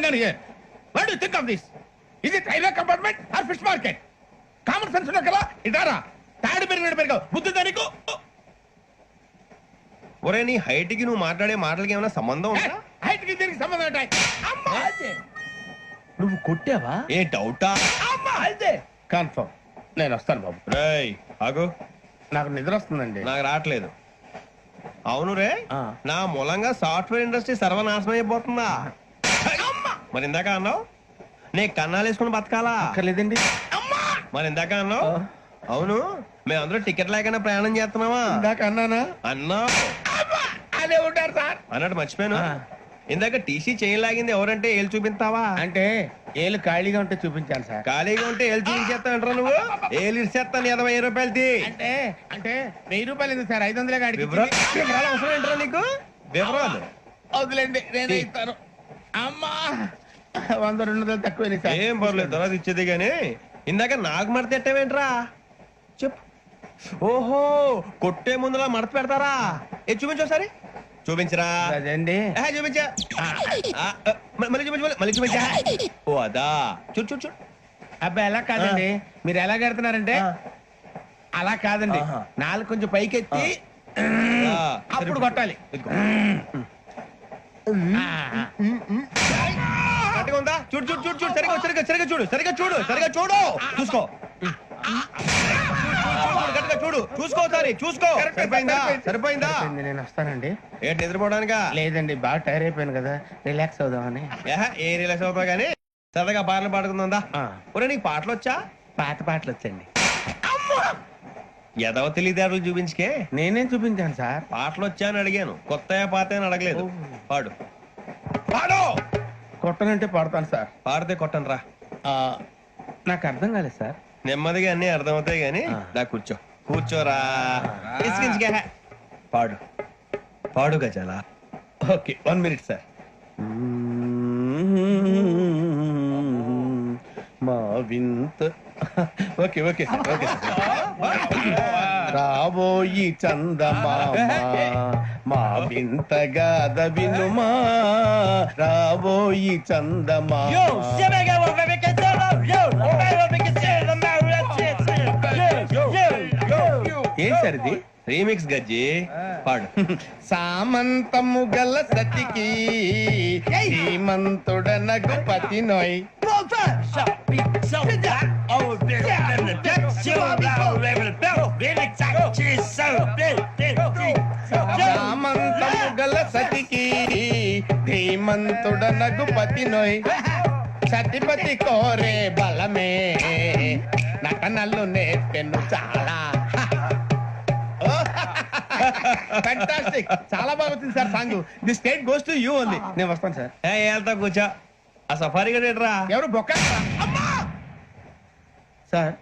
Telangan here. What do you think of this? Is it railway compartment or fish market? Common sense ఉన్నా కదా ఇదారా తాడు పెరిగావు బుద్ధి దానికి. ఒరే నీ హైట్ కి నువ్వు మాట్లాడే మాటలకి ఏమైనా సంబంధం ఉందా? హైట్ కి దీనికి సంబంధం ఉంటాయి. అమ్మా నువ్వు కొట్టావా? ఏ డౌటా? అమ్మా అయితే కన్ఫర్మ్ నేను వస్తాను బాబు. రేయ్ ఆగు, నాకు నిద్ర వస్తుందండి. నాకు రావట్లేదు. అవును రే, నా మూలంగా సాఫ్ట్వేర్ ఇండస్ట్రీ సర్వనాశనం అయిపోతుందా? మరి ఇందాక అన్నావు నీ కన్నాలు వేసుకుని బతకాలా? అక్కర్లేదండి. మరి ఇందాక అన్నావు అవును మేమందరూ టికెట్ లేకుండా ప్రయాణం చేస్తున్నావా? ఇందాక అన్నానా? అన్నావు. అదే ఉంటారు సార్ అన్నట్టు మర్చిపోయాను, ఇందాక టీసీ చేయి లాగింది ఎవరంటే ఏళ్ళు చూపిస్తావా? అంటే ఏళ్ళు ఖాళీగా ఉంటే చూపించాలి సార్. ఖాళీగా ఉంటే ఏళ్ళు చూపించేస్తానంటారా నువ్వు? ఏళ్ళు ఇచ్చేస్తాను 20 రూపాయలది. అంటే అంటే 1000 రూపాయలు ఎందుకు సార్? 500 గాడికి వివరాలు అవసరం ఏంటరా నీకు? వివరాలు వదిలేండి నేనే ఇస్తాను. అమ్మా 100 200 తక్కువ సార్. ఏం పర్లేదు తర్వాత ఇచ్చేది గానీ ఇందాక నాకు మడత ఎట్టవేంట్రా చెప్పు. ఓహో కొట్టే ముందులా మడత పెడతారా? ఏ చూపించు ఒకసారి. చూపించరా? అదండి చూపించా. మళ్ళీ చూపించు, మళ్ళీ చూపించా. ఓ అదా, చూడు చూడు చూడు. అబ్బాయి ఎలా కాదండి, మీరు ఎలా కడుతున్నారంటే అలా కాదండి. నాలుగు కొంచెం పైకెత్తి అప్పుడు కొట్టాలి. కరెక్ట్గా ఉందా? చూడు చూడు చూడు చూడు, సరిగా సరిగా సరిగా చూడు, సరిగా చూడు, సరిగా చూడు, చూసుకో. గట్టిగా చూడు, చూసుకో ఒకసారి చూసుకో. సరిపోయిందా? సరిపోయిందా? నేను వస్తానండి. ఏంటి నిద్రపోవడానికా? లేదండి బాగా టైర్ అయిపోయాను కదా, రిలాక్స్ అవుదామని. ఏ రిలాక్స్ అవుతావు కానీ సరదాగా పాటలు పాడుకుందా? ఒరే నీకు పాటలు వచ్చా? పాత పాటలు వచ్చండి. ఎదవ తెలియదేటలు చూపించుకే. నేనేం చూపించాను సార్? పాటలు వచ్చా అని అడిగాను, కొత్త పాత అని అడగలేదు. పాడు పాడు. కొట్టనంటే పడతాను సార్. పాడితే కొట్టను రా. నాకు అర్థం కాలేదు సార్. నెమ్మదిగా అన్ని అర్థమవుతాయి గాని దా కూర్చో. కూర్చోరా. పాడు పాడు గజాల. Okay 1 minute sir. మా వింత okay okay sir okay sir. రాబోయి చందమామ మా వింత గాథ వినుమా, రాబోయి చందమామ. ఏం సార్ ఇది? రీమిక్స్ గజ్జి. పాడు. సామంతము గల సతికి శ్రీమంతుడనగు పతి నోయ్. సామంతము గల సతికి ధీమంతుడనగు పతి నోయ్. సతిపతి కోరే బలమే నటనలు నేర్పెను చాలా. ఫ్యాంటాస్టిక్, చాలా బాగా వచ్చింది sir song. The state goes to you only. నేను వస్తాను సార్. వెళ్తా కూర్చో. ఆ సఫారీ గడేట్రా ఎవరు బొక్క సార్?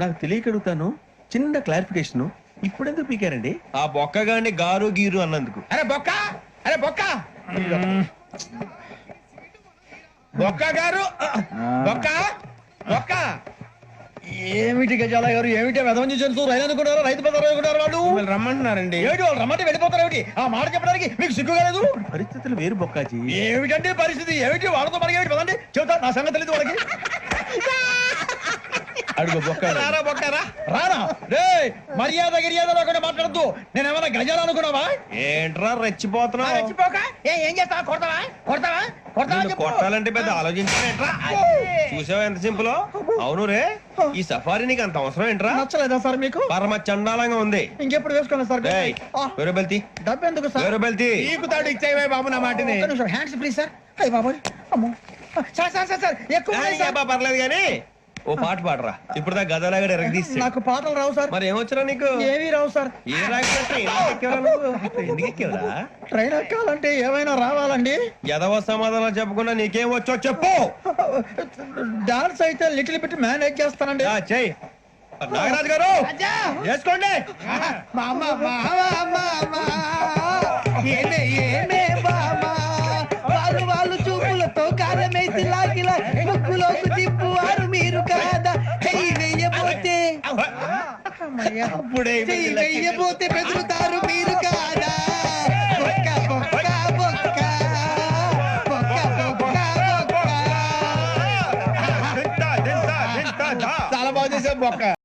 నాకు తెలియక అడుగుతాను, చిన్న క్లారిఫికేషన్. ఇప్పుడు ఎందుకు పీకారండి? ఆ బొక్కగాండి గారు గీరు అన్నందుకు. అరే బొక్క, అరే బొక్క, బొక్క గారు, బొక్క బొక్క. ఏమిటి గజాల గారు, ఏమిటి వెదవం చూసారు? రైలు అనుకున్నారా? రైతు బజార్ అనుకున్నారు? వాళ్ళు రమ్మంటున్నారండి. ఏమిటి వాళ్ళు రమ్మంటే వెళ్ళిపోతారు? ఏమిటి ఆ మాట చెప్పడానికి మీకు సిగ్గు కాలేదు? పరిస్థితులు వేరు బొక్కాజీ. ఏమిటంటే పరిస్థితి ఏమిటి? వాళ్ళతో మనకి ఏమిటి పదండి చెబుతా, నా సంగతి తెలియదు వాళ్ళకి. అడుగు బొక్క. రారా బొక్కరా. రానా రే, మర్యాద గిర్యాద లేకుండా మాట్లాడద్దు. నేను ఏమైనా గజాలు అనుకున్నావా? ఏంట్రా రెచ్చిపోతున్నావు? రెచ్చిపోక ఏం చేస్తావా? కొడతావా కొడతావా కొడతావా? కొట్టాలంటే పెద్ద ఆలోచించా. చూసావా ఎంత సింపుల్? అవును రే, ఈ సఫారీ నీకు అంత అవసరం ఏంట్రా? నచ్చలేదా సార్ మీకు? పరమ చండాలంగా ఉంది. ఇంకెప్పుడు వేసుకోండి సార్. వేరే బెల్తి, డబ్బు ఎందుకు సార్? వేరే బెల్తి. నీకు తాడు ఇచ్చాయి బాబు నా మాటని. Hands please sir. అయ్యి బాబోయ్, అమ్మో సార్ సార్ సార్ సార్ ఎక్కువ. పర్లేదు కానీ ఓ పాట పాడరా. ఇప్పుడు దా గదలాగడ ఎరగదీసి. నాకు పాటలు రావు సార్. మరి ఏమొచ్చరా నీకు? ఏమీ రావు సార్. ఏ రాకపోతే ఎందుకు ఎక్కేవరా? ట్రైన్ ఎక్కాలంటే ఏమైనా రావాలండి. ఎదవ సమాధానం చెప్పకుండా నీకేం వచ్చో చెప్పు. డాన్స్ అయితే లిటిల్ బిట్ మేనేజ్ చేస్తానండి. చెయ్యి. నాగరాజు గారు వేసుకోండి. వాళ్ళు చూపులతో కారమేసి లాగిలా ముక్కులోకి తిప్పువారు మీరు కాదా? వెయ్యబోతే వెయ్యబోతే బెదురుతారు మీరు కాదా? బొక్క బొక్క బొక్క బొక్క బొక్క బొక్క